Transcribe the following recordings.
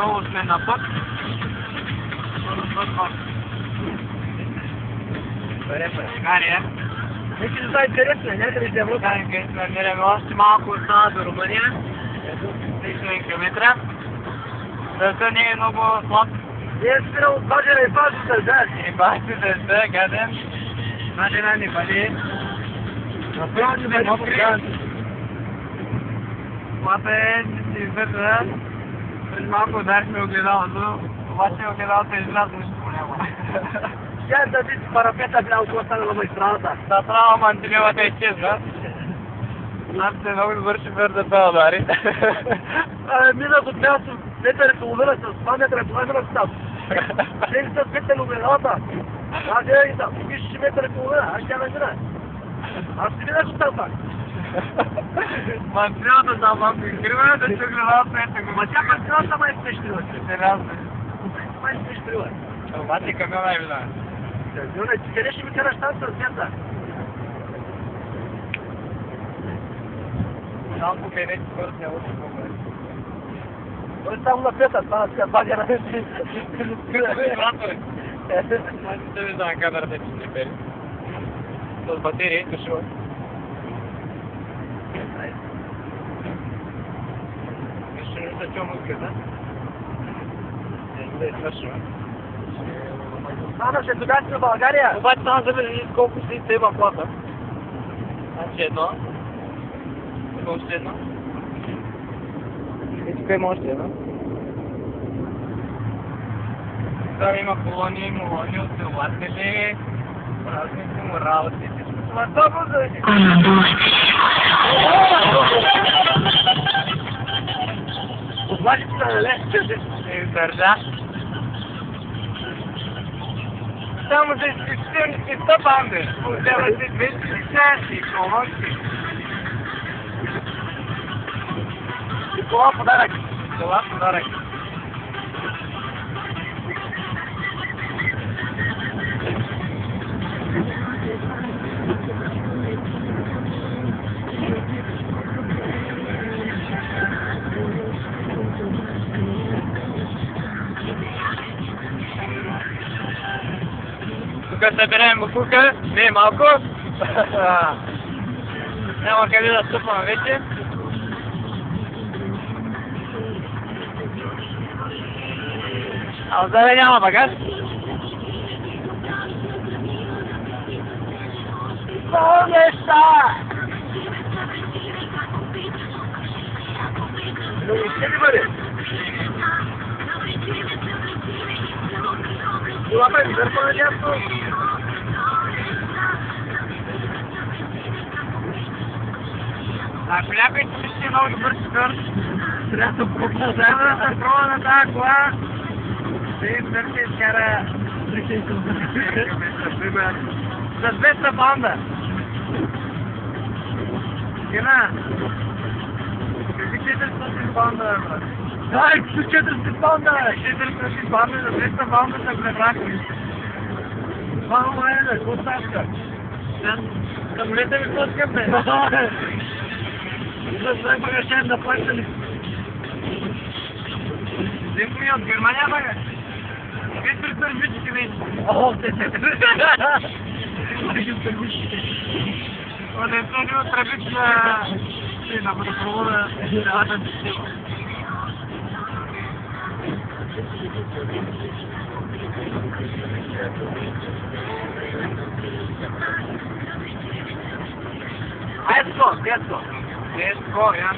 Много сме на път. Гария. Нека да са интересни, някъде ще Европа. Гария, намираме още малко остана до Румъния. 30 км. Дълта не е много слаб. Е спирал от бажера и пазите, да. И бахте дълта, гаден. Надена не бъде. Направо не бъде покрива. Плата е, че си издържа. Преди малко ударихме огледалото, обаче огледалото е излязло нищо по него. Тя да си парапета била около станала магистралата. Да, трябва мантилевата изчезва. Аз се много добър шофьор да това удари. Минах от място, метър и половина с 2 метра и половина став. Тези са светли огледалата. Аз я и там, виж метър и половина, аз тя не мина. Аз си минах от там пак. Мантилевата за малко изкрива, да се огледалото ето го. Ма тя мантилевата май спештрила. Сериозно. Май спештрила. Обаче камиона е била. Камиона, ти къде ще ми караш там с света? Малко къде си скорост не лучи по-добре. Той само на пета, това сега багера. Брато е. Не виждам камерата, че не пери. С батерии, дошъл. Вижте, не са чу музиката. Не е свършва. Станаше тогава си в България. Обаче само забележи колко си има плата. Значи едно. Тук още едно. И тук има още едно. Там има колони, молони, отсилватели, празници, моралци, всичко това добро да види. Отважи ти да нале. Държа. Само за изключителни банди. Отдела си 216 колонки. И това подарък. Това подарък. Тук съберем букука, не малко. Няма къде да стъпваме вече. А отзаде няма багаж. Много неща! Но ще ли бъде? Това бе върху на място. Ако някой си много добър шофьор, трябва да показава да пробва на тази кола. Да издържи и изкара 30 км, за 200 банда. Гена, какви 400 банда, брат? Дай, 400 банда! 400 банда за 200 банда са го набрахме. Това е, да, какво ставка? Самолета ми пускам, бе. За свой багажен да плащали. Взимко ми от Германия, бага. Вие притървичите ви. О, те. От едно от тръбите на водопровода цялата система. Детско. Детско, я.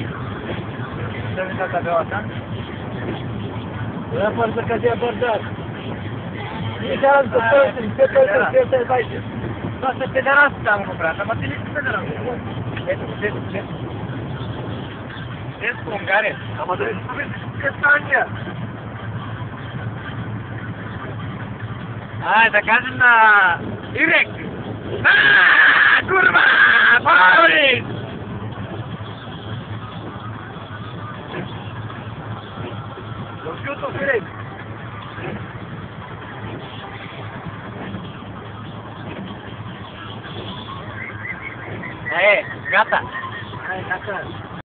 Да ви на табелата. Да бърза къде е бързар. И карам за 120. Това са педераси там го брат, ама ти ли си педерас? Ето, Детско, Унгария. Ама да ви спомни Естония. Да кажем на Ирек. Курва! Павлис! Лъското Ирек. Гата. Гата.